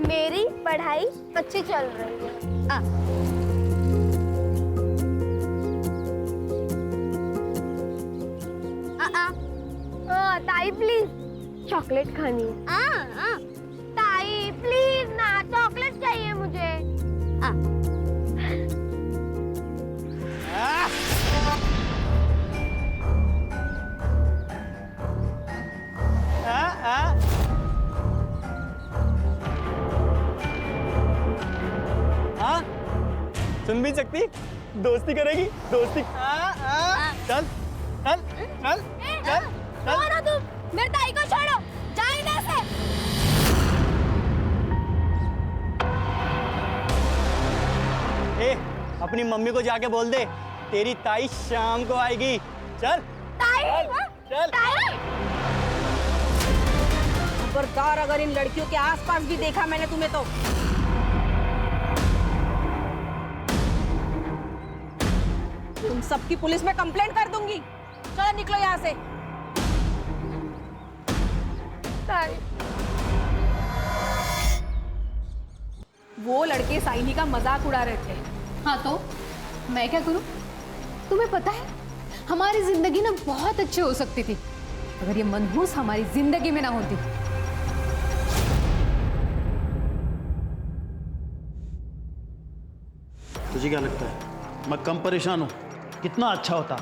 मेरी पढ़ाई अच्छी चल रही है। ताई प्लीज चॉकलेट खानी है। ताई प्लीज ना, चॉकलेट चाहिए मुझे। सुन भी सकती, दोस्ती करेगी, दोस्ती। चल चल चल चल छोड़ो तुम, मेरे ताई को छोड़ो, जाओ इधर से। ए, अपनी मम्मी को जाके बोल दे, तेरी ताई शाम को आएगी। चल ताई, चल ताई। खबरदार अगर इन लड़कियों के आसपास भी देखा मैंने तुम्हें तो तुम सबकी पुलिस में कंप्लेंट कर दूंगी। चलो निकलो यहाँ से। ताई, वो लड़के साइनी का मजाक उड़ा रहे थे। हाँ तो मैं क्या करूं? तुम्हें पता है हमारी जिंदगी ना बहुत अच्छी हो सकती थी अगर ये मनहूस हमारी जिंदगी में ना होती। तुझे क्या लगता है मैं कम परेशान हूं? कितना अच्छा होता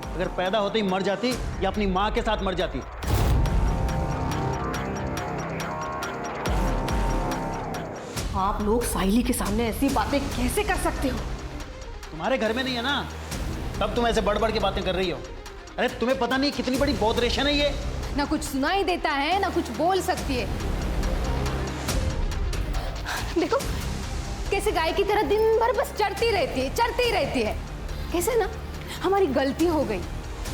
अगर पैदा होते ही मर जाती या अपनी मां के साथ मर जाती। आप लोग साहिली के सामने ऐसी बातें कैसे कर सकते हो? तुम्हारे घर में नहीं है ना, तब तुम ऐसे बढ़ बढ़ के बातें कर रही हो। अरे तुम्हें पता नहीं कितनी बड़ी बौद्रेशन है ये। ना कुछ सुनाई देता है ना कुछ बोल सकती है। देखो कैसे गाय की तरह दिन भर बस चढ़ती रहती है। कैसे ना हमारी गलती हो गई,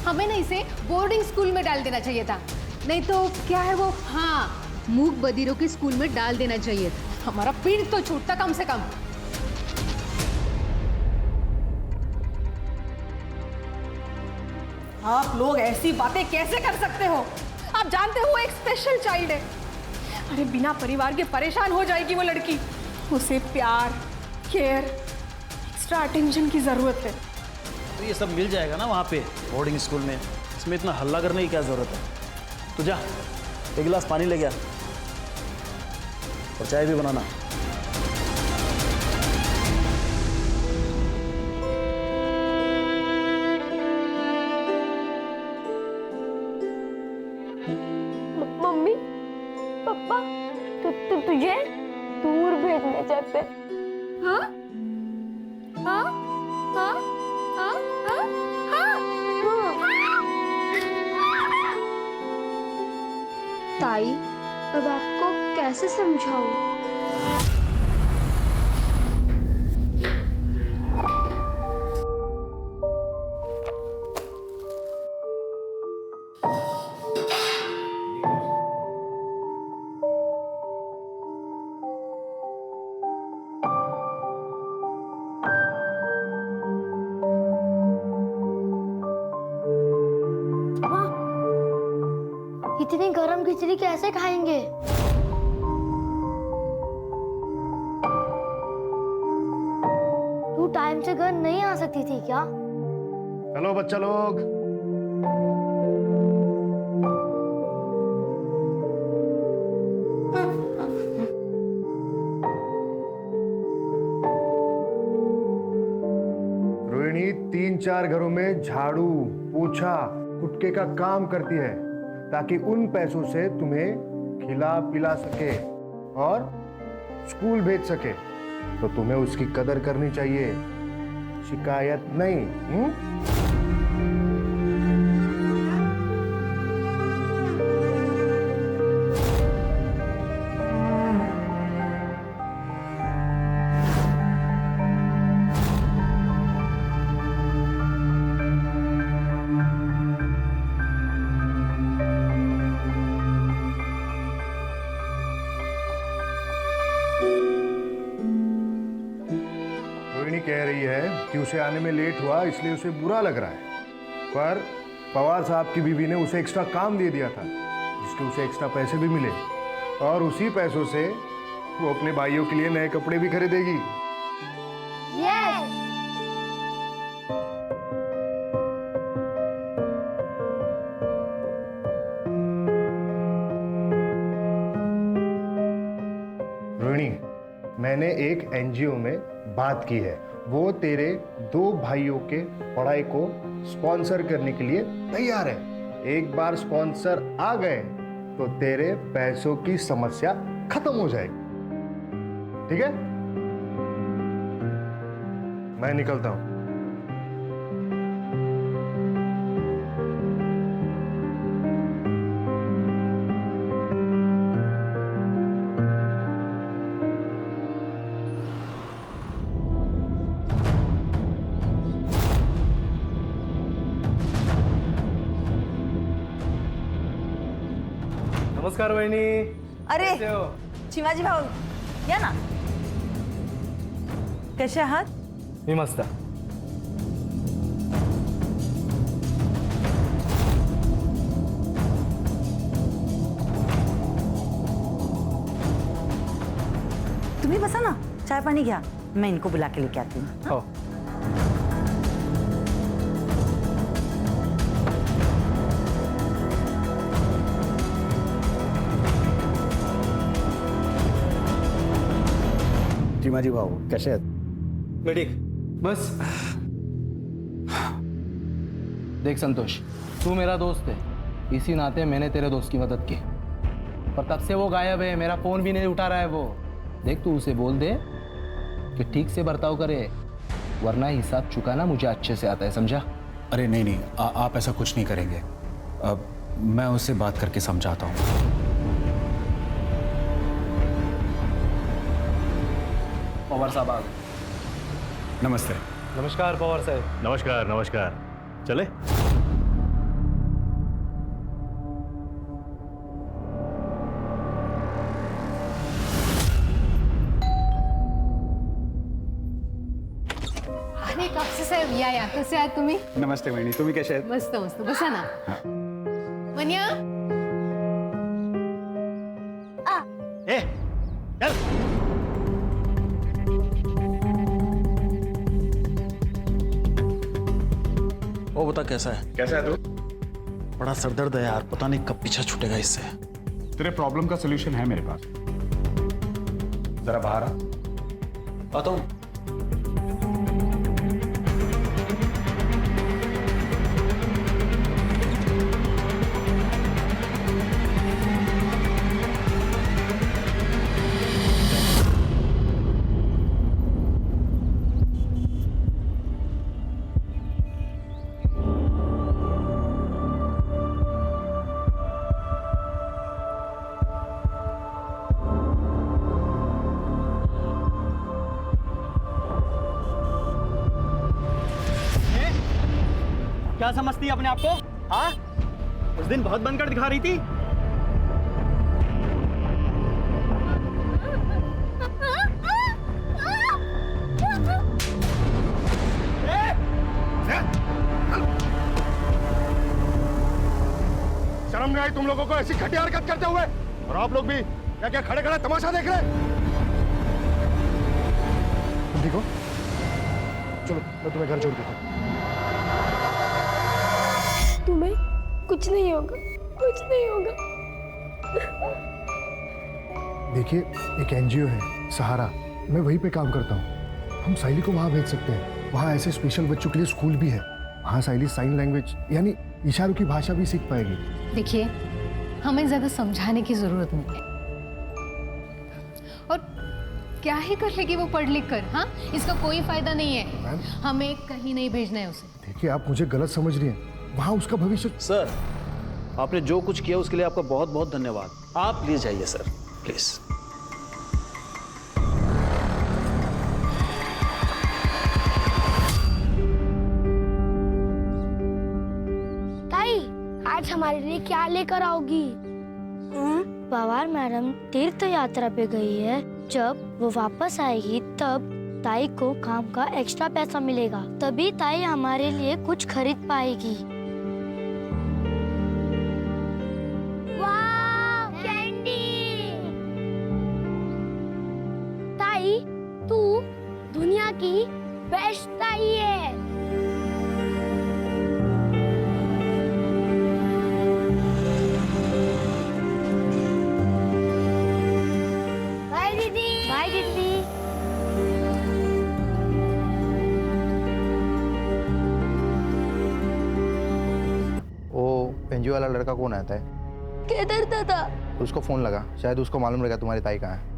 हमें ना इसे बोर्डिंग स्कूल में डाल देना चाहिए था, नहीं तो क्या है वो, हाँ, मूक बधिरों के स्कूल में डाल देना चाहिए था। हमारा पीठ तो छूटता कम से कम। आप लोग ऐसी बातें कैसे कर सकते हो? आप जानते हो वो एक स्पेशल चाइल्ड है। अरे बिना परिवार के परेशान हो जाएगी वो लड़की। उसे प्यार, केयर, एक्स्ट्रा अटेंशन की जरूरत है। तो ये सब मिल जाएगा ना वहाँ पे बोर्डिंग स्कूल में, इसमें इतना हल्ला करने की क्या जरूरत है? तो जा एक गिलास पानी ले गया और चाय भी बनाना। मम्मी पापा तुझे दूर भेजने चाहते। हाँ हाँ हाँ हाँ हाँ ताई, अब आपको कैसे समझाऊं? इतनी गरम खिचड़ी कैसे खाएंगे? तू टाइम से घर नहीं आ सकती थी क्या? चलो बच्चा लोग, रोहिणी 3-4 घरों में झाड़ू, पोछा, कुटके का काम करती है ताकि उन पैसों से तुम्हें खिला पिला सके और स्कूल भेज सके। तो तुम्हें उसकी कदर करनी चाहिए, शिकायत नहीं। कह रही है कि उसे आने में लेट हुआ इसलिए उसे बुरा लग रहा है, पर पवार साहब की बीवी ने उसे एक्स्ट्रा काम दे दिया था जिसके उसे एक्स्ट्रा पैसे भी मिले। और उसी पैसों से वो अपने भाइयों के लिए नए कपड़े भी खरीदेगी। यस। रोहिणी, मैंने एक एनजीओ में बात की है, वो तेरे 2 भाइयों के पढ़ाई को स्पॉन्सर करने के लिए तैयार है। एक बार स्पॉन्सर आ गए तो तेरे पैसों की समस्या खत्म हो जाएगी। ठीक है, मैं निकलता हूं। नमस्कार वहिनी. अरे कसे हो? शिवाजी भाऊ या ना. कसे आहात? मी मस्त. तुम्ही बसा ना, चाय पानी घ्या, मैं इनको बुला के लेके आती हूँ. हो. चिमाजी भाऊ कसे आहेत? मी ठीक. बस. देख संतोष, तू मेरा दोस्त है, इसी नाते मैंने तेरे दोस्त की मदद की, पर तब से वो गायब है, मेरा फोन भी नहीं उठा रहा है वो. देख तू उसे बोल दे कि ठीक से बर्ताव करे, वरना हिसाब चुकाना मुझे अच्छे से आता है, समझा? अरे नहीं नहीं, आप ऐसा कुछ नहीं करेंगे. अब मैं उससे बात करके समझाता हूँ. पवार साहब आ गए. नमस्ते. नमस्कार पवार साहब. नमस्कार नमस्कार. चले. अरे कापसे साहेब या कसे आहात तुम्ही? नमस्ते वहिनी, तुम्ही कसे आहेत? मस्त मस्त, बसा ना. मन्या ए चल. वो बता कैसा है? कैसा है तू? बड़ा सरदर्द है यार, पता नहीं कब पीछा छूटेगा इससे. तेरे प्रॉब्लम का सोल्यूशन है मेरे पास. जरा बाहर आ. आता हूँ. क्या समझती है अपने आप को? हाँ, उस दिन बहुत बनकर दिखा रही थी. शर्म नहीं आई तुम लोगों को ऐसी घटिया हरकत करते हुए? और आप लोग भी क्या क्या खड़े खड़े तमाशा देख रहे? तुम देखो, चलो मैं तुम्हें घर छोड़ देता हूँ. तुम्हें कुछ नहीं होगा, कुछ नहीं होगा. देखिए, एक एनजीओ है सहारा, मैं वहीं पे काम करता हूँ. हम साइली को वहाँ भेज सकते हैं. वहाँ ऐसे स्पेशल बच्चों के लिए स्कूल भी है. वहाँ साइली साइन लैंग्वेज यानी इशारों की भाषा भी सीख पाएगी. देखिए, हमें ज्यादा समझाने की जरूरत नहीं है. और क्या ही कर लेगी वो पढ़ लिख कर? हाँ, इसका कोई फायदा नहीं है. मैम, हमें कहीं नहीं भेजना है उसे. देखिए आप मुझे गलत समझ रही हैं. वहाँ उसका भविष्य. सर, आपने जो कुछ किया उसके लिए आपका बहुत बहुत धन्यवाद. आप प्लीज जाइए सर, प्लीज. ताई, आज हमारे लिए क्या लेकर आओगी? पवार मैडम तीर्थ यात्रा पे गई है. जब वो वापस आएगी तब ताई को काम का एक्स्ट्रा पैसा मिलेगा, तभी ताई हमारे लिए कुछ खरीद पाएगी. वाह, कैंडी! एनजीओ वाला लड़का कौन आता है? केदार दादा। उसको फोन लगा, शायद उसको मालूम रहेगा तुम्हारी ताई कहाँ है।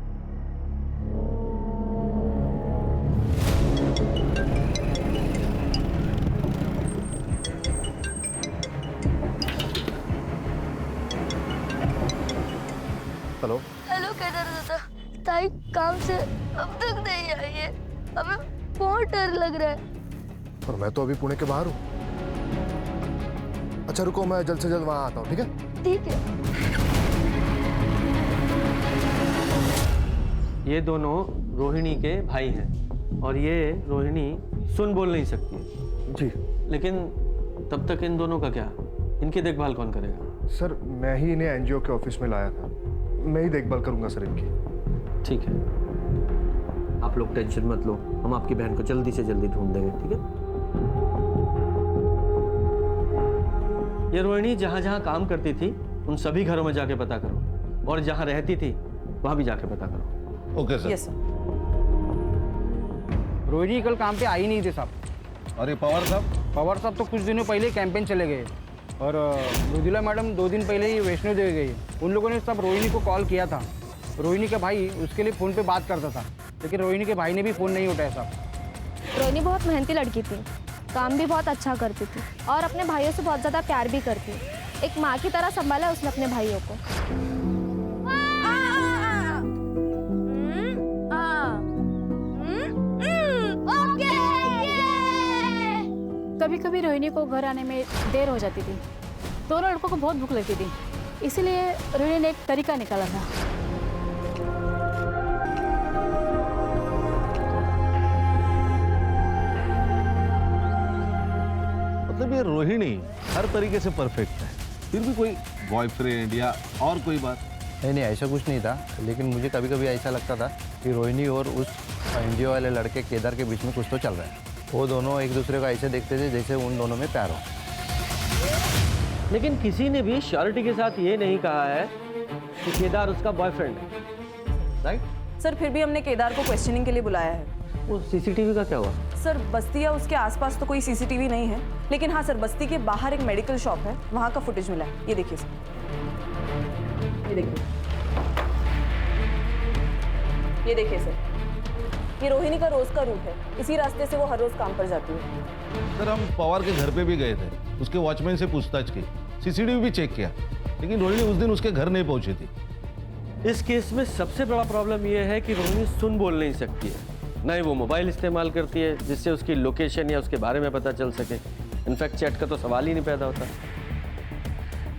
हेलो हेलो केदार दादा, ताई काम से अब तक नहीं आई है, हमें बहुत डर लग रहा है। और मैं तो अभी पुणे के बाहर हूँ। अच्छा रुको, मैं जल्द से जल्द वहाँ आता हूँ, ठीक है? ठीक है। ये दोनों रोहिणी के भाई हैं और ये रोहिणी सुन बोल नहीं सकती है। जी लेकिन तब तक इन दोनों का क्या, इनकी देखभाल कौन करेगा? सर, मैं ही इन्हें एनजीओ के ऑफिस में लाया था, मैं ही देखभाल करूंगा सर इनकी। ठीक है, आप लोग टेंशन मत लो, हम आपकी बहन को जल्दी से जल्दी ढूंढ देंगे, ठीक है? ये रोहिणी जहाँ जहाँ काम करती थी उन सभी घरों में जाके पता करो, और जहाँ रहती थी वहाँ भी जाके पता करो। Okay sir. Yes sir. Rohini कल काम पे आई नहीं थे साहब। अरे पवार साहब? पवार साहब तो कुछ दिनों पहले कैंपेन चले गए, और मृदुला मैडम 2 दिन पहले ही वैष्णो देवी गई। उन लोगों ने सब रोहिणी को कॉल किया था। रोहिणी का भाई उसके लिए फ़ोन पे बात करता था, लेकिन रोहिणी के भाई ने भी फ़ोन नहीं उठाया साहब। रोहिणी बहुत मेहनती लड़की थी, काम भी बहुत अच्छा करती थी और अपने भाइयों से बहुत ज़्यादा प्यार भी करती। एक माँ की तरह संभाला उसने अपने भाइयों को। कभी कभी रोहिणी को घर आने में देर हो जाती थी। दोनों लड़कों को बहुत भूख लगती थी, इसीलिए रोहिणी ने एक तरीका निकाला था। मतलब ये रोहिणी हर तरीके से परफेक्ट है, फिर भी कोई बॉयफ्रेंड या और कोई बात? नहीं, ऐसा कुछ नहीं था, लेकिन मुझे कभी कभी ऐसा लगता था कि रोहिणी और उस एनजीओ वाले लड़के केदार के बीच में कुछ तो चल रहा है। वो दोनों एक दूसरे को ऐसे देखते थे जैसे उन दोनों में प्यार हो। लेकिन किसी ने भी श्योरिटी के साथ ये नहीं कहा है कि केदार उसका बॉयफ्रेंड है, राइट? सर फिर भी हमने केदार को क्वेश्चनिंग के लिए बुलाया है। वो सीसीटीवी का क्या हुआ? सर बस्ती या उसके आसपास तो कोई सीसीटीवी नहीं है, लेकिन हाँ सर, बस्ती के बाहर एक मेडिकल शॉप है, वहाँ का फुटेज मिला है। ये देखिए सर, ये देखिए, ये देखिए सर, ये रोहिणी का रोज का रूट है। इसी रास्ते से वो हर रोज काम पर जाती है। सर हम पवार के घर पे भी गए थे, उसके वॉचमैन से पूछताछ की, सीसीटीवी भी चेक किया, लेकिन रोहिणी उस दिन उसके घर नहीं पहुंची थी। इस केस में सबसे बड़ा प्रॉब्लम यह है कि रोहिणी सुन बोल नहीं सकती है, ना ही वो मोबाइल इस्तेमाल करती है जिससे उसकी लोकेशन या उसके बारे में पता चल सके। इनफैक्ट चैट का तो सवाल ही नहीं पैदा होता।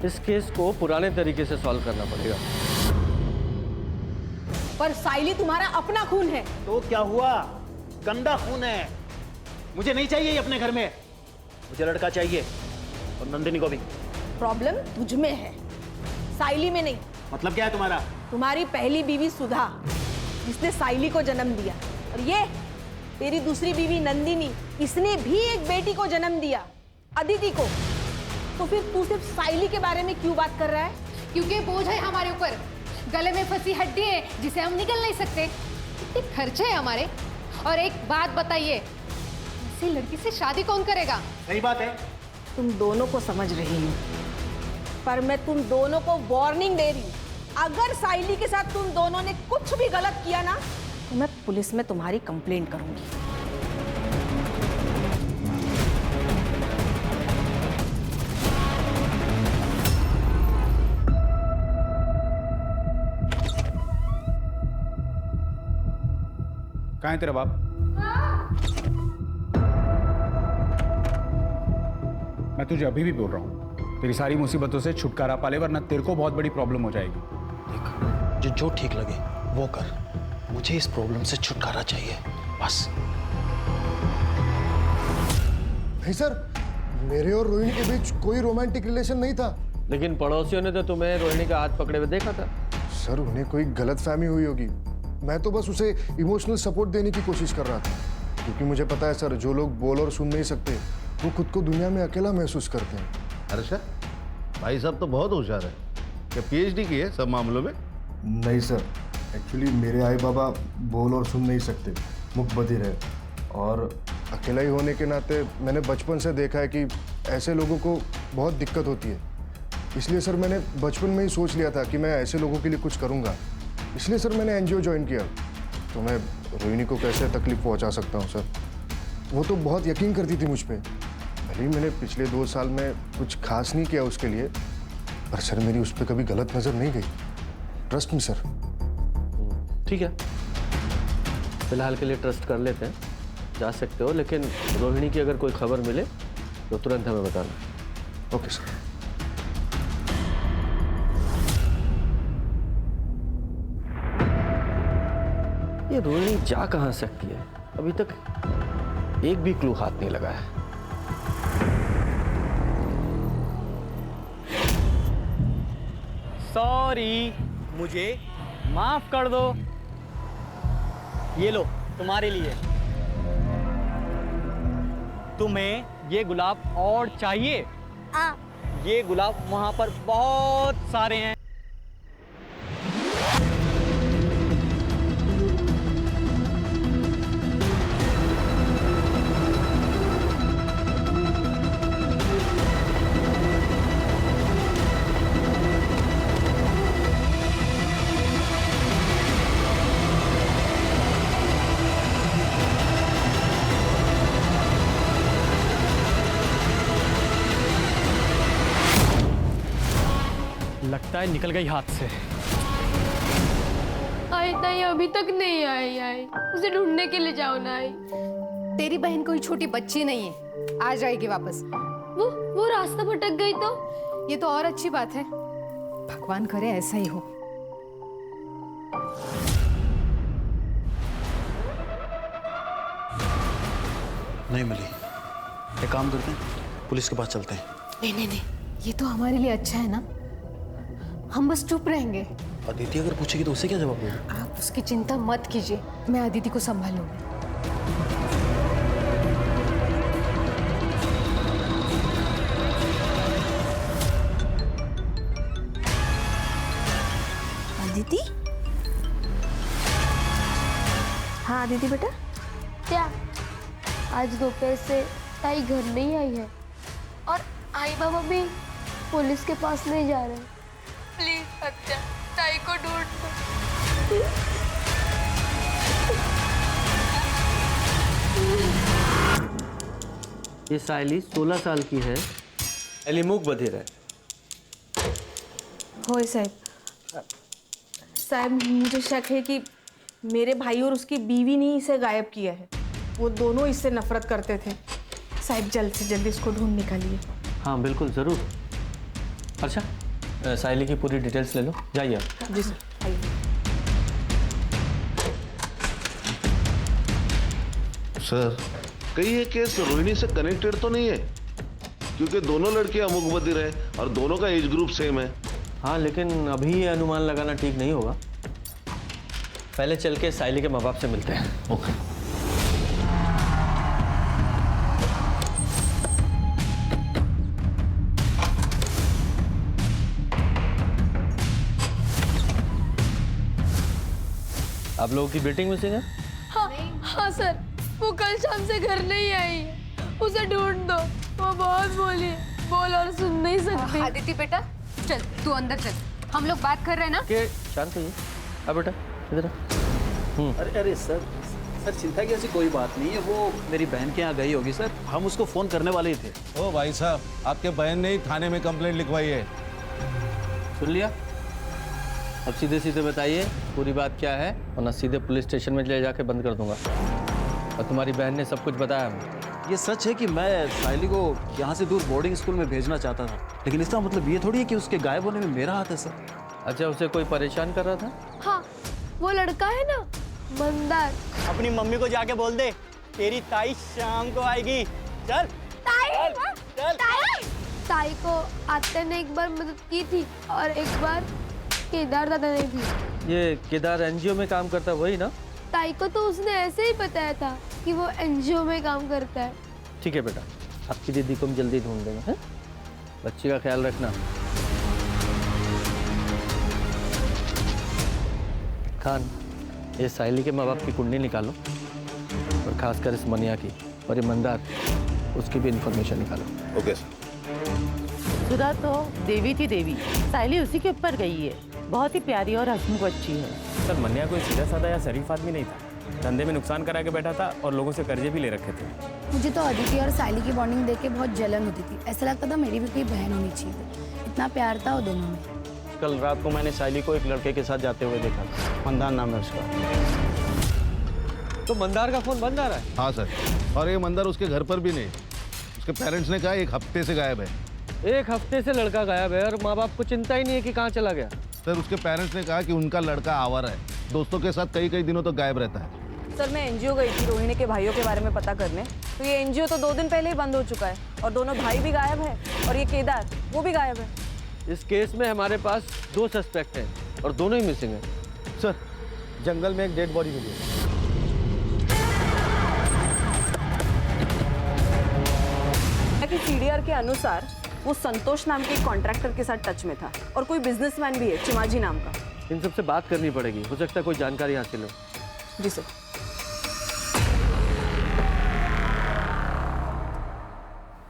इस केस को पुराने तरीके से सॉल्व करना पड़ेगा। पर साइली तुम्हारा अपना खून है। तो क्या हुआ? गंदा खून है, मुझे नहीं चाहिए ये अपने घर में। मुझे लड़का चाहिए, और नंदिनी को भी। प्रॉब्लम तुझ में है, साइली में नहीं। मतलब क्या है तुम्हारा? तुम्हारी पहली बीवी सुधा, जिसने साइली को जन्म दिया, और ये तेरी दूसरी बीवी नंदिनी, इसने भी एक बेटी को जन्म दिया, अदिति को। तो फिर तू सिर्फ साइली के बारे में क्यों बात कर रहा है? क्योंकि बोझ है हमारे ऊपर, गले में फंसी हड्डी है जिसे हम निकल नहीं सकते, इतने खर्चे हैं हमारे। और एक बात बताइए, ऐसी लड़की से शादी कौन करेगा? सही बात है। तुम दोनों को समझ रही हूँ, पर मैं तुम दोनों को वार्निंग दे रही हूँ। अगर साइली के साथ तुम दोनों ने कुछ भी गलत किया ना, तो मैं पुलिस में तुम्हारी कंप्लेंट करूंगी। कहाँ है तेरा बाप? मैं तुझे अभी भी बोल रहा हूँ, तेरी सारी मुसीबतों से छुटकारा पा ले, वरना तेरे को बहुत बड़ी प्रॉब्लम हो जाएगी। देख, जो ठीक लगे वो कर, मुझे इस प्रॉब्लम से छुटकारा चाहिए, बस। नहीं सर, मेरे और रोहिणी के बीच कोई रोमांटिक रिलेशन नहीं था। लेकिन पड़ोसियों ने तो तुम्हें रोहिणी का हाथ पकड़े हुए देखा था। सर उन्हें कोई गलतफहमी हुई होगी, मैं तो बस उसे इमोशनल सपोर्ट देने की कोशिश कर रहा था, क्योंकि मुझे पता है सर, जो लोग बोल और सुन नहीं सकते वो खुद को दुनिया में अकेला महसूस करते हैं। हर्षा, भाई साहब तो बहुत होशियार है, क्या पीएचडी की है सब मामलों में? नहीं सर, एक्चुअली मेरे आई बाबा बोल और सुन नहीं सकते, मुकबधिर है, और अकेला ही होने के नाते मैंने बचपन से देखा है कि ऐसे लोगों को बहुत दिक्कत होती है। इसलिए सर मैंने बचपन में ही सोच लिया था कि मैं ऐसे लोगों के लिए कुछ करूँगा। इसलिए सर मैंने एनजीओ ज्वाइन किया। तो मैं रोहिणी को कैसे तकलीफ पहुँचा सकता हूँ सर? वो तो बहुत यकीन करती थी मुझ पर। भले ही मैंने पिछले 2 साल में कुछ खास नहीं किया उसके लिए, पर सर मेरी उस पर कभी गलत नज़र नहीं गई। Trust me sir. ठीक है, फिलहाल के लिए ट्रस्ट कर लेते हैं, जा सकते हो, लेकिन रोहिणी की अगर कोई खबर मिले तो तुरंत हमें बताना। Okay sir. ये रोहिणी जा कहाँ सकती है? अभी तक एक भी क्लू हाथ नहीं लगा है। सॉरी, मुझे माफ कर दो। ये लो तुम्हारे लिए। तुम्हें ये गुलाब और चाहिए? ये गुलाब वहां पर बहुत सारे हैं। लगता है निकल गई हाथ से। आई ताई अभी तक नहीं आई। उसे ढूंढने के लिए जाओ ना। आई तेरी बहन कोई छोटी बच्ची नहीं है, आ जाएगी वापस। वो रास्ता भटक गई तो? ये तो और अच्छी बात है, भगवान करे ऐसा ही हो। नहीं मिली। एक काम करते हैं, पुलिस के पास चलते हैं। नहीं, ये तो हमारे लिए अच्छा है ना, हम बस चुप रहेंगे। अदिति अगर पूछेगी तो उसे क्या जवाब देगा? आप उसकी चिंता मत कीजिए, मैं अदिति को संभालूंगी। अदिति? हाँ अदिति बेटा। क्या आज दोपहर से ताई घर नहीं आई है और आई बाबा भी पुलिस के पास नहीं जा रहे? प्लीज अच्छा ताई को ढूंढ दो। ये साइली 16 साल की है, एलिमुक बधिर है। होए साहब, मुझे शक है कि मेरे भाई और उसकी बीवी ने इसे गायब किया है। वो दोनों इससे नफरत करते थे। साहब जल्द से जल्द इसको ढूंढ निकालिए। हाँ बिल्कुल, ज़रूर। अच्छा, साइली की पूरी डिटेल्स ले लो, जाइए आप। जी सर, आइए। सर, कहीं ये केस रोहिणी से कनेक्टेड तो नहीं है? क्योंकि दोनों लड़के अमुक बधिर हैं और दोनों का एज ग्रुप सेम है। हाँ, लेकिन अभी ये अनुमान लगाना ठीक नहीं होगा। पहले चल के साइली के माँ बाप से मिलते हैं। ओके। आप लोगों की बेटिंग मिसिंग है? हाँ सर, वो कल शाम से घर नहीं आई है। उसे ढूंढ दो। वो बहुत बोली, बोल और सुन नहीं सकती। आदिति बेटा चल, तू अंदर चल, हम लोग बात कर रहे हैं ना। के शांत होइए। अब बेटा इधर आ। अरे सर चिंता की ऐसी कोई बात नहीं है। वो मेरी बहन के यहाँ गई होगी सर, हम उसको फोन करने वाले ही थे। ओ भाई साहब, आपके बहन ने ही थाने में कंप्लेंट लिखवाई है। सुन लिया? अब सीधे सीधे बताइए पूरी बात क्या है, वरना सीधे पुलिस स्टेशन में ले जाके बंद कर दूंगा। और तुम्हारी बहन ने सब कुछ बताया हमें। ये सच है कि मैं साइली को यहाँ से दूर बोर्डिंग स्कूल में भेजना चाहता था, लेकिन इसका मतलब ये थोड़ी है कि उसके गायब होने में मेरा हाथ है सर। अच्छा, उसे कोई परेशान कर रहा था? हाँ, वो लड़का है ना मंदार। अपनी मम्मी को जाके बोल दे तेरी ताई शाम को आएगी। चल ताई, चल। ताई को आते ने एक बार मदद की थी और एक बार केदार दादा ने भी। ये केदार एनजीओ में काम करता है वही ना? ताई को तो उसने ऐसे ही बताया था कि वो एनजीओ में काम करता है। ठीक है बेटा, आपकी दीदी को हम जल्दी ढूंढ देंगे, हैं? बच्ची का ख्याल रखना। खान, ये साइली के माँ बाप की कुंडली निकालो और खासकर इस मनिया की, और ये मंदार, उसकी भी इंफॉर्मेशन निकालो। Okay sir. मथुरा तो देवी थी देवी, सायली उसी के ऊपर गई है। बहुत ही प्यारी और हंसमुख बच्ची है। सर मन्या कोई सीधा साधा या शरीफ आदमी नहीं था, धंधे में नुकसान करा के बैठा था और लोगों से कर्जे भी ले रखे थे। मुझे तो अदिति और सायली की बॉन्डिंग देख के बहुत जलन होती थी। ऐसा लगता था मेरी भी कोई बहन होनी चाहिए, इतना प्यार था वो दोनों में। कल रात को मैंने सायली को एक लड़के के साथ जाते हुए देखा, मंदार नाम है उसका। तो मंदार का फोन बंद आ रहा है? हाँ सर, और ये मंदार उसके घर पर भी नहीं। उसके पेरेंट्स ने कहा 1 हफ्ते से गायब है। 1 हफ्ते से लड़का गायब है और माँ बाप को चिंता ही नहीं है कि कहाँ चला गया। सर उसके पेरेंट्स ने कहा कि उनका लड़का आवारा है, दोस्तों के साथ कई दिनों तक गायब रहता है। सर मैं एनजीओ गई थी रोहिणी के भाइयों के बारे में पता करने, तो ये एनजीओ तो 2 दिन पहले ही बंद हो चुका है और दोनों भाई भी गायब है और ये केदार वो भी गायब है। इस केस में हमारे पास 2 सस्पेक्ट हैं और दोनों ही मिसिंग हैं। सर जंगल में एक डेड बॉडी मिली है। कि सीडीआर के अनुसार वो संतोष नाम के कॉन्ट्रैक्टर के साथ टच में था और कोई बिजनेसमैन भी है चिमाजी नाम का। इन सबसे बात करनी पड़ेगी, हो सकता है कोई जानकारी हासिल हो। जी सर।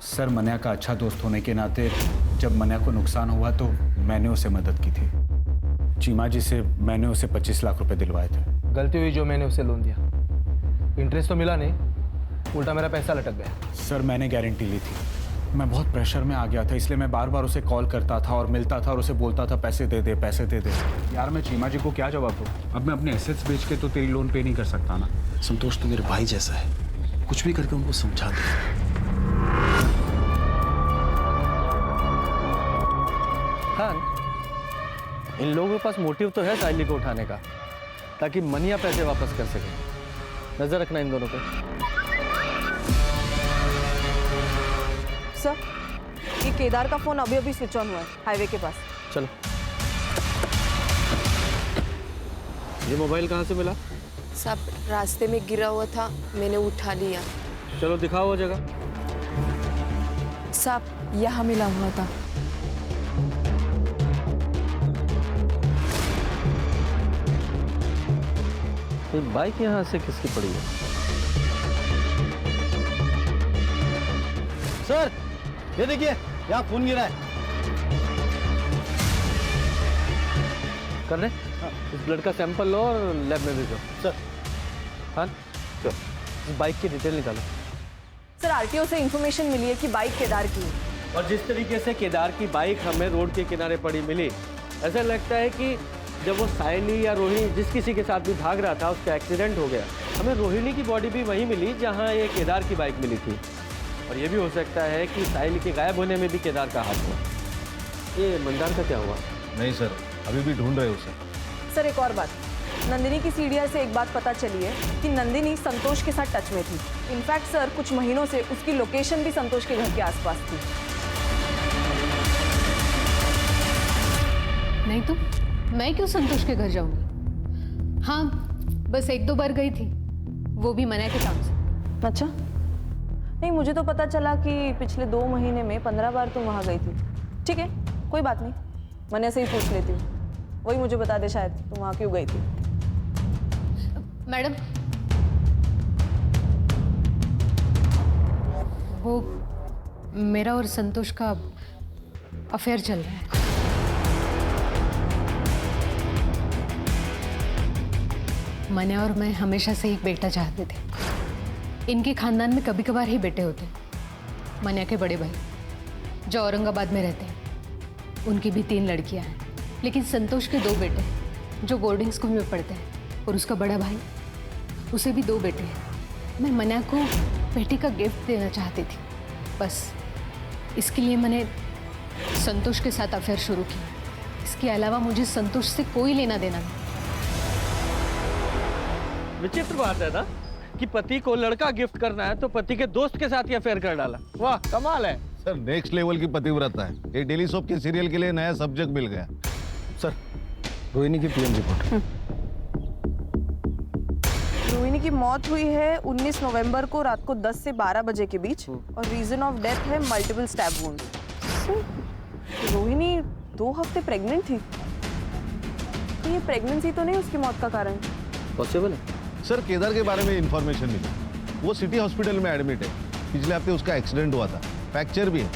सर मन्या का अच्छा दोस्त होने के नाते जब मन्या को नुकसान हुआ तो मैंने उसे मदद की थी। चीमा जी से मैंने उसे 25 लाख रुपए दिलवाए थे। गलती हुई जो मैंने उसे लोन दिया, इंटरेस्ट तो मिला नहीं, उल्टा मेरा पैसा लटक गया। सर मैंने गारंटी ली थी, मैं बहुत प्रेशर में आ गया था, इसलिए मैं बार बार उसे कॉल करता था और मिलता था और उसे बोलता था पैसे दे दे पैसे दे दे। यार मैं चीमा जी को क्या जवाब दूँ? अब मैं अपने एसेट्स बेच के तो तेरी लोन पे नहीं कर सकता ना। संतोष तो मेरे भाई जैसा है, कुछ भी करके उनको समझा दे। खान, इन लोगों के पास मोटिव तो है सायली को उठाने का, ताकि मनिया पैसे वापस कर सके। नजर रखना इन दोनों पे। सर ये केदार का फोन अभी अभी स्विच ऑन हुआ है हाईवे के पास। चलो। ये मोबाइल कहाँ से मिला? सब रास्ते में गिरा हुआ था, मैंने उठा लिया। चलो दिखाओ वो जगह। सब यहाँ मिला हुआ था। तो बाइक यहाँ से किसकी पड़ी है? सर ये देखिए यहाँ खून गिरा है। कर ले, इस ब्लड का सैंपल लो और लैब में भेजो। सर। हाँ चलो, इस बाइक की डिटेल निकालो। सर आरटीओ से इंफॉर्मेशन मिली है कि बाइक केदार की है। और जिस तरीके से केदार की बाइक हमें रोड के किनारे पड़ी मिली, ऐसा लगता है कि जब वो सायली या रोहिणी जिस किसी के साथ भी भाग रहा था उसका एक्सीडेंट हो गया। हमें रोहिणी की बॉडी भी वहीं मिली जहाँ ये केदार की बाइक मिली थी। और ये भी हो सकता है कि सायली के गायब होने में भी केदार का हाथ हो। ये मंदार का क्या हुआ? नहीं सर, अभी भी ढूंढ रहे उसे। सर एक और बात, नंदिनी की सीडीआर से एक बात पता चली है कि नंदिनी संतोष के साथ टच में थी। इनफैक्ट सर कुछ महीनों से उसकी लोकेशन भी संतोष के घर के आसपास थी। नहीं तो मैं क्यों संतोष के घर जाऊंगी? हाँ बस 1-2 बार गई थी, वो भी मना के काम से। अच्छा, नहीं मुझे तो पता चला कि पिछले 2 महीने में 15 बार तुम वहाँ गई थी। ठीक है कोई बात नहीं, मैंने से ही पूछ लेती हूँ, वही मुझे बता दे शायद तुम वहाँ क्यों गई थी। मैडम वो मेरा और संतोष का अफेयर चल रहा है। मन्या और मैं हमेशा से एक बेटा चाहते थे। इनके खानदान में कभी कभार ही बेटे होते। मन्या के बड़े भाई जो औरंगाबाद में रहते हैं, उनकी भी 3 लड़कियां हैं, लेकिन संतोष के 2 बेटे जो बोर्डिंग स्कूल में पढ़ते हैं, और उसका बड़ा भाई उसे भी 2 बेटे हैं। मैं मन्या को बेटी का गिफ्ट देना चाहती थी, बस इसके लिए मैंने संतोष के साथ अफेयर शुरू किया। इसके अलावा मुझे संतोष से कोई लेना देना नहीं। विचित्र बात है ना कि पति को लड़का गिफ्ट करना है तो पति के दोस्त के साथ ही अफेयर कर डाला। वाह कमाल है। सर नेक्स्ट लेवल की पतिव्रता है। ये डेली सोप के सीरियल के लिए नया सब्जेक्ट मिल गया। सर रोहिणी की पीएम रिपोर्ट। रोहिणी की मौत हुई है 19 नवंबर को रात को 10 से 12 बजे के बीच और रीजन ऑफ डेथ है मल्टीपल स्टैब वुंड। रोहिणी 2 हफ्ते प्रेग्नेंट थी, तो ये प्रेगनेंसी तो नहीं उसकी मौत का कारण? पॉसिबल है सर। केदार के बारे में इंफॉर्मेशन मिली, वो सिटी हॉस्पिटल में एडमिट है। पिछले हफ्ते उसका एक्सीडेंट हुआ था, फ्रैक्चर भी है।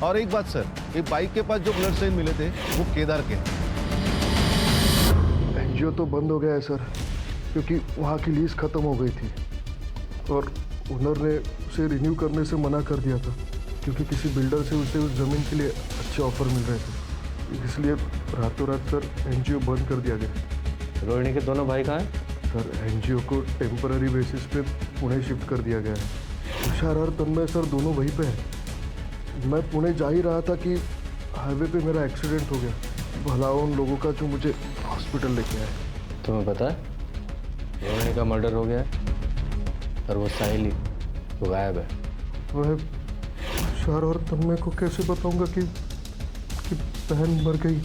और एक बात सर, ये बाइक के पास जो ब्लड साइन मिले थे वो केदार के। एनजीओ तो बंद हो गया है सर, क्योंकि वहाँ की लीज खत्म हो गई थी और ओनर ने उसे रिन्यू करने से मना कर दिया था, क्योंकि किसी बिल्डर से उसे उस ज़मीन के लिए अच्छे ऑफर मिल रहे थे। इसलिए रातों रात सर एनजीओ बंद कर दिया गया। रोहिणी के दोनों भाई कहाँ हैं? सर एनजीओ को टेम्पररी बेसिस पे पुणे शिफ्ट कर दिया गया है। तुषार और तन्मय सर दोनों वहीं पे हैं। मैं पुणे जा ही रहा था कि हाईवे पे मेरा एक्सीडेंट हो गया। भला उन लोगों का जो मुझे हॉस्पिटल लेके आए। तुम्हें पता है रोहिणी का मर्डर हो गया है और वो साहिली वो गायब है। मैं तुषार और तन्मय को कैसे बताऊंगा कि बहन मर गई?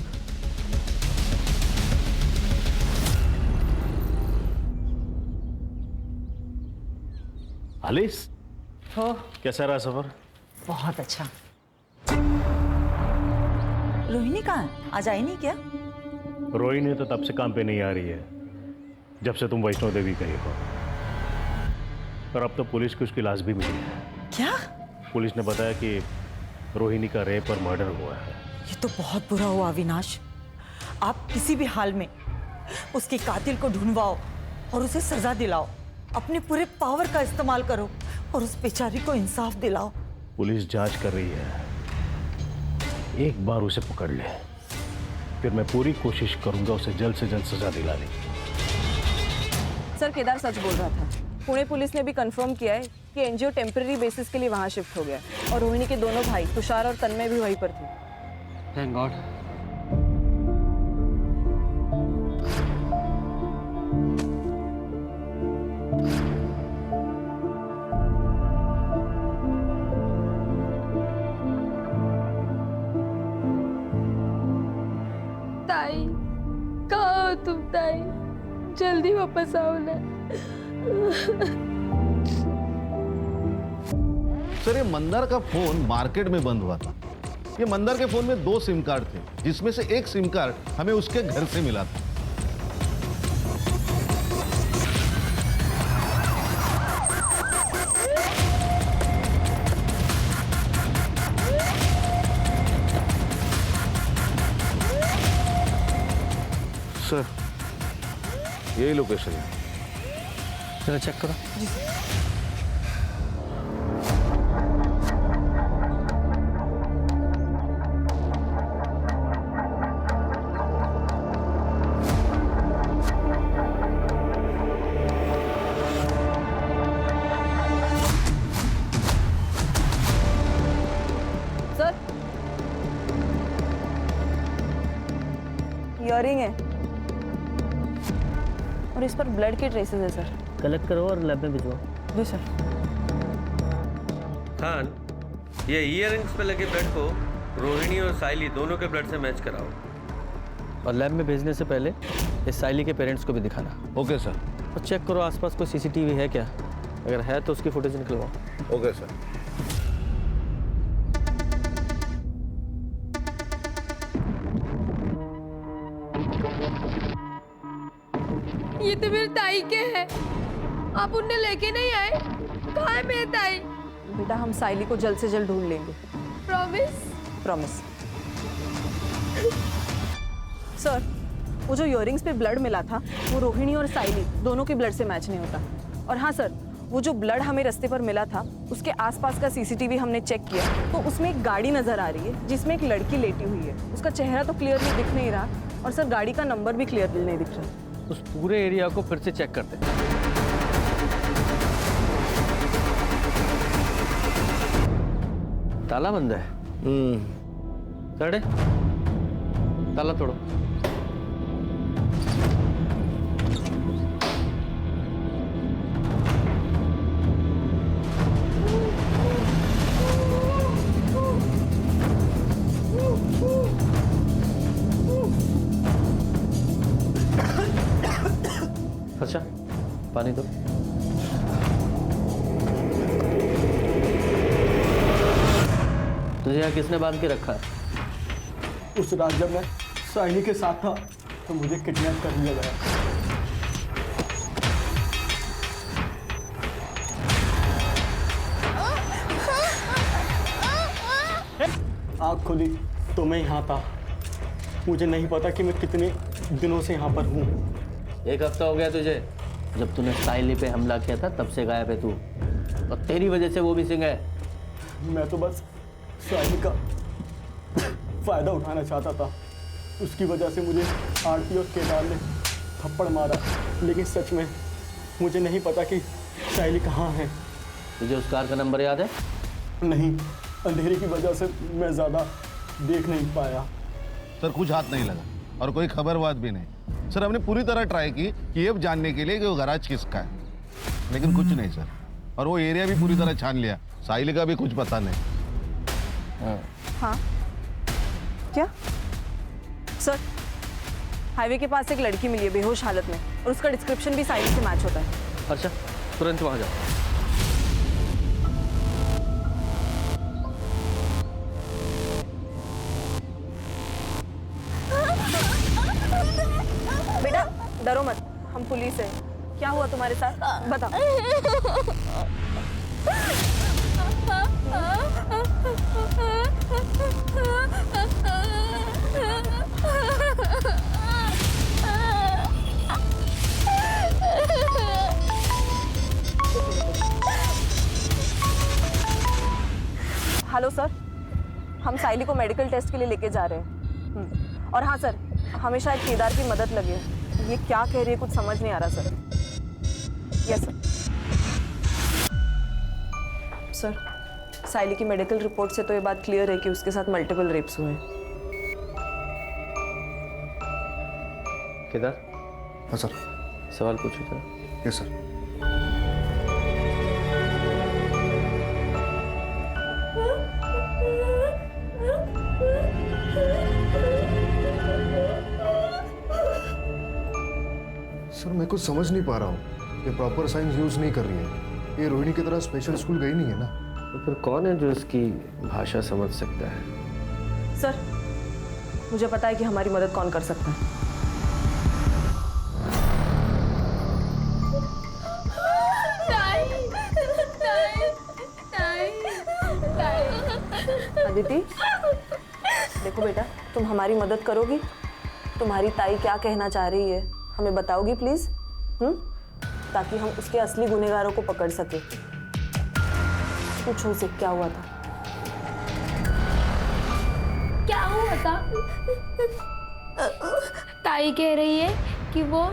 आलिस, कैसा रहा सफर? बहुत अच्छा। रोहिणी कहाँ है? आज आई नहीं क्या? रोहिणी तो तब से काम पे नहीं आ रही है जब से तुम वैष्णो देवी गई हो। पर अब तो पुलिस को उसकी लाश भी मिली है। क्या? पुलिस ने बताया कि रोहिणी का रेप और मर्डर हुआ है। ये तो बहुत बुरा हुआ अविनाश। आप किसी भी हाल में उसके कातिल को ढूंढवाओ और उसे सजा दिलाओ। अपने पूरे पावर का इस्तेमाल करो और उस बेचारी को इंसाफ दिलाओ। पुलिस जांच कर रही है, एक बार उसे पकड़ ले, फिर मैं पूरी कोशिश करूंगा उसे जल्द से जल्द सजा दिलाने की। सर केदार सच बोल रहा था। पुणे पुलिस ने भी कंफर्म किया है कि एनजीओ टेम्पररी बेसिस के लिए वहां शिफ्ट हो गया और रोहिणी के दोनों भाई तुषार और तन्मय भी वहीं पर थे। Thank God. ताई, कहाँ हो तुम ताई? जल्दी वापस आओ ना। सर ये मंदार का फोन मार्केट में बंद हुआ था। ये मंदार के फोन में 2 सिम कार्ड थे, जिसमें से एक सिम कार्ड हमें उसके घर से मिला था। सर यही लोकेशन है। चलो चेक करो। सर इयरिंग है और इस पर ब्लड के ट्रेसेस है सर। कलेक्ट करो और लैब में भिजवाओ। जी सर। खान, ये ईयरिंग्स पे लगे ब्लड को रोहिणी और साइली दोनों के ब्लड से मैच कराओ और लैब में भेजने से पहले इस साइली के पेरेंट्स को भी दिखाना। Okay sir. और चेक करो आसपास कोई सीसीटीवी है क्या, अगर है तो उसकी फुटेज निकलवाओ। Okay sir. ये तो मेरे ताई के हैं। आप उन्हें लेके नहीं आए? कहाँ है मेरे ताई? बेटा हम साइली को जल्द से जल्द ढूंढ लेंगे। प्रॉमिस? प्रॉमिस। सर वो जो इयरिंग्स पे ब्लड मिला था वो रोहिणी और साइली दोनों के ब्लड से मैच नहीं होता। और हाँ सर, वो जो ब्लड हमें रास्ते पर मिला था उसके आसपास का सीसीटीवी हमने चेक किया तो उसमें एक गाड़ी नजर आ रही है जिसमें एक लड़की लेटी हुई है। उसका चेहरा तो क्लियरली दिख नहीं रहा और सर गाड़ी का नंबर भी क्लियरली नहीं दिख रहा। उस पूरे एरिया को फिर से चेक करते हैं। ताला बंद है। सड़े ताला तोड़ो। अच्छा पानी दो। तुझे यहाँ किसने बांध के रखा है? उस रात जब मैं साहिनी के साथ था तो मुझे किडनैप कर लिया गया। आँख खुली तो मैं यहाँ था। मुझे नहीं पता कि मैं कितने दिनों से यहाँ पर हूँ। 1 हफ्ता हो गया तुझे। जब तूने साइली पे हमला किया था तब से गायब है तू, और तेरी वजह से वो मिसिंग है। मैं तो बस साइली का फ़ायदा उठाना चाहता था। उसकी वजह से मुझे आरती और केदार ने थप्पड़ मारा, लेकिन सच में मुझे नहीं पता कि साइली कहाँ है। तुझे उस कार का नंबर याद है? नहीं, अंधेरे की वजह से मैं ज़्यादा देख नहीं पाया। सर कुछ हाथ नहीं लगा और कोई खबरबात भी नहीं। सर हमने पूरी तरह ट्राई की कि ये जानने के लिए कि वो गैराज किसका है, लेकिन कुछ नहीं सर। और वो एरिया भी पूरी तरह छान लिया, साहिल का भी कुछ पता नहीं। हाँ क्या सर? हाईवे के पास एक लड़की मिली है बेहोश हालत में, और उसका डिस्क्रिप्शन भी साहिल से मैच होता है। अच्छा, तुरंत वहाँ जाओ। बेटा डरो मत, हम पुलिस है। क्या हुआ तुम्हारे साथ बता। हेलो सर, हम साइली को मेडिकल टेस्ट के लिए लेके जा रहे हैं। और हाँ सर, हमें शायद केदार की मदद लगे। ये क्या कह रही है कुछ समझ नहीं आ रहा सर। यस सर, साइली की मेडिकल रिपोर्ट से तो ये बात क्लियर है कि उसके साथ मल्टीपल रेप्स हुए हैं। केदार। हाँ सर। सवाल पूछो जरा। Yes sir. सर मैं कुछ समझ नहीं पा रहा हूँ। ये प्रॉपर साइंस यूज नहीं कर रही है। ये रोहिणी की तरह स्पेशल स्कूल गई नहीं है ना। तो फिर कौन है जो इसकी भाषा समझ सकता है? सर मुझे पता है कि हमारी मदद कौन कर सकता है। अदिति देखो बेटा, तुम हमारी मदद करोगी? तुम्हारी ताई क्या कहना चाह रही है हमें बताओगी प्लीज? ताकि हम उसके असली गुनहगारों को पकड़ सके। पूछो उसे क्या हुआ था। क्या हुआ था? ताई कह रही है कि वो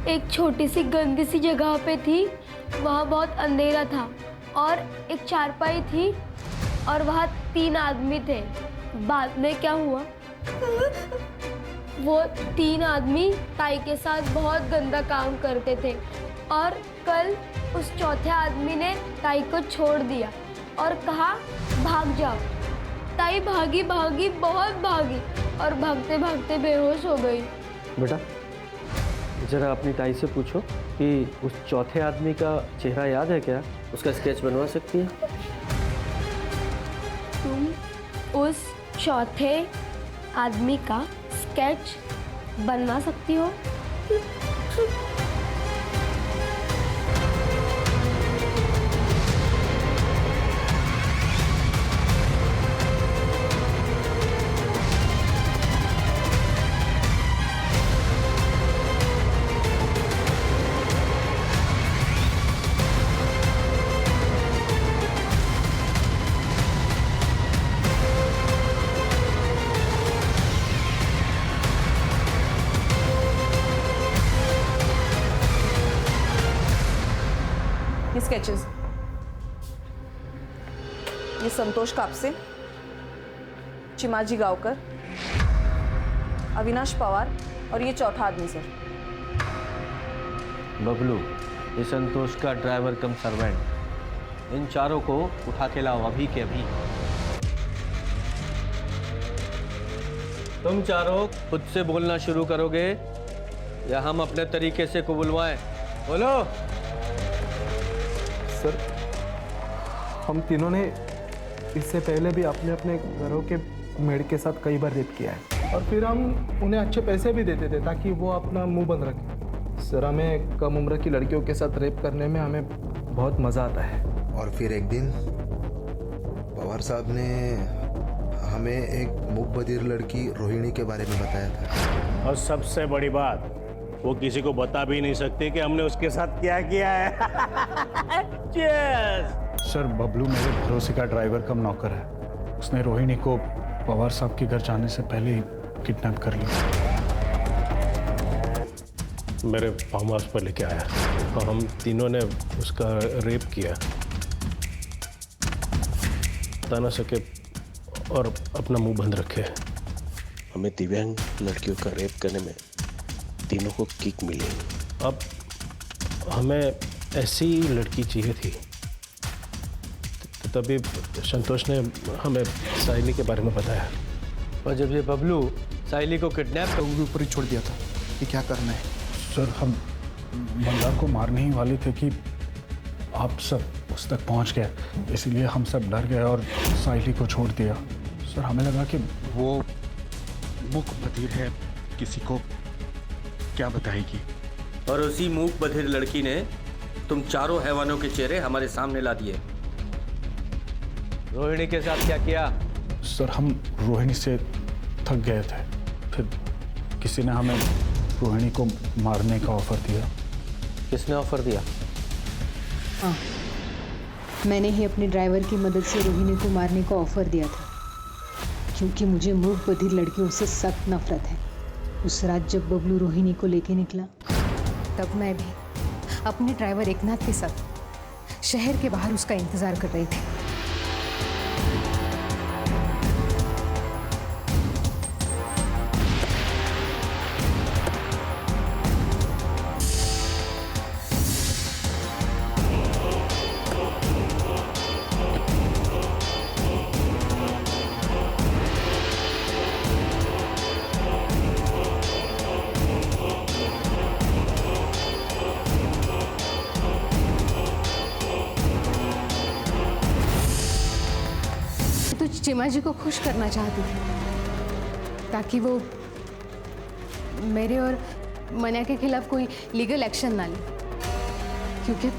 एक छोटी सी गंदी सी जगह पे थी, वहाँ बहुत अंधेरा था और एक चारपाई थी और वहाँ 3 आदमी थे। बाद में क्या हुआ, वो 3 आदमी ताई के साथ बहुत गंदा काम करते थे और कल उस चौथे आदमी ने ताई को छोड़ दिया और कहा भाग जाओ। ताई भागी भागी बहुत भागी और भागते भागते बेहोश हो गई। बेटा जरा अपनी ताई से पूछो कि उस चौथे आदमी का चेहरा याद है क्या? उसका स्केच बनवा सकती है? तुम उस चौथे आदमी का स्केच बनवा सकती हो? स्केचेस, ये संतोष कापसे, चिमाजी गांवकर, अविनाश पवार और ये चौथा आदमी सर। बबलू, ये संतोष का ड्राइवर कम सर्वेंट। इन चारों को उठा के लाओ अभी के अभी। तुम चारों खुद से बोलना शुरू करोगे या हम अपने तरीके से को बुलवाएं? बोलो। सर हम तीनों ने इससे पहले भी अपने अपने घरों के मेड के साथ कई बार रेप किया है और फिर हम उन्हें अच्छे पैसे भी देते थे ताकि वो अपना मुंह बंद रखें। सर हमें कम उम्र की लड़कियों के साथ रेप करने में हमें बहुत मज़ा आता है। और फिर एक दिन पवार साहब ने हमें एक मूक बधिर लड़की रोहिणी के बारे में बताया था। और सबसे बड़ी बात, वो किसी को बता भी नहीं सकती कि हमने उसके साथ क्या किया है। Cheers! सर बबलू मेरे भरोसे का ड्राइवर कम नौकर है। उसने रोहिणी को पवार साहब के घर जाने से पहले ही किडनैप कर लिया। मेरे फार्म हाउस पर लेके आया और हम तीनों ने उसका रेप किया, बता ना सके और अपना मुंह बंद रखे। हमें दिव्यांग लड़कियों का रेप करने में तीनों को किक मिली। अब हमें ऐसी लड़की चाहिए थी, तो तभी संतोष ने हमें साइली के बारे में बताया। और जब ये बबलू साइली को किडनैप तो वो ऊपर ही छोड़ दिया था कि क्या करना है। सर हम मंदार को मारने ही वाले थे कि आप सब उस तक पहुंच गए, इसलिए हम सब डर गए और साइली को छोड़ दिया। सर हमें लगा कि वो मूक बधिर है, किसी को क्या बताएगी। और उसी मूक बधिर लड़की ने तुम चारों हैवानों के चेहरे हमारे सामने ला दिए। रोहिणी के साथ क्या किया? सर हम रोहिणी से थक गए थे, फिर किसी ने हमें रोहिणी को मारने का ऑफर दिया। किसने ऑफर दिया? हाँ, मैंने ही अपने ड्राइवर की मदद से रोहिणी को मारने का ऑफर दिया था, क्योंकि मुझे मूक बधिर लड़कियों से सख्त नफरत है। उस रात जब बबलू रोहिणी को लेके निकला, तब मैं भी अपने ड्राइवर एकनाथ के साथ शहर के बाहर उसका इंतजार कर रही थी। चिमा जी को खुश करना चाहती थी, ताकि वो मेरे और मन्या के खिलाफ कोई लीगल एक्शन ना ले, क्योंकि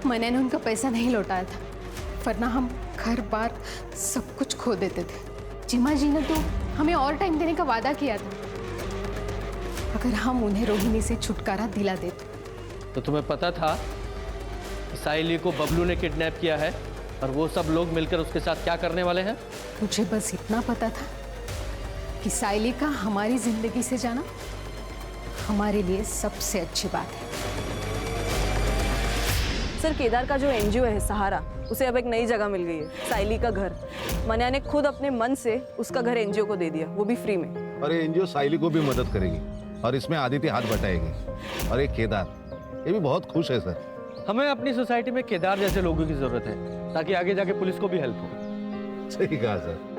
मन्या ने उनका पैसा नहीं लौटाया था, वरना हम घर बार सब कुछ खो देते थे। चिमा जी ने तो हमें और टाइम देने का वादा किया था, अगर हम उन्हें रोहिणी से छुटकारा दिला देते। तो तुम्हें पता था साइली को बबलू ने किडनैप किया है और वो सब लोग मिलकर उसके साथ क्या करने वाले हैं? मुझे बस इतना पता था कि साइली का हमारी जिंदगी से जाना हमारे लिए सबसे अच्छी बात है। सर केदार का जो एनजीओ है सहारा, उसे अब एक नई जगह मिल गई है, साइली का घर। मन्या ने खुद अपने मन से उसका घर एनजीओ को दे दिया, वो भी फ्री में। और ये एनजीओ साइली को भी मदद करेगी और इसमें आदित्य हाथ बटाएगी। और ये केदार, ये भी बहुत खुश है सर। हमें अपनी सोसाइटी में केदार जैसे लोगों की जरूरत है, ताकि आगे जाके पुलिस को भी हेल्प हो। सही कहा सर।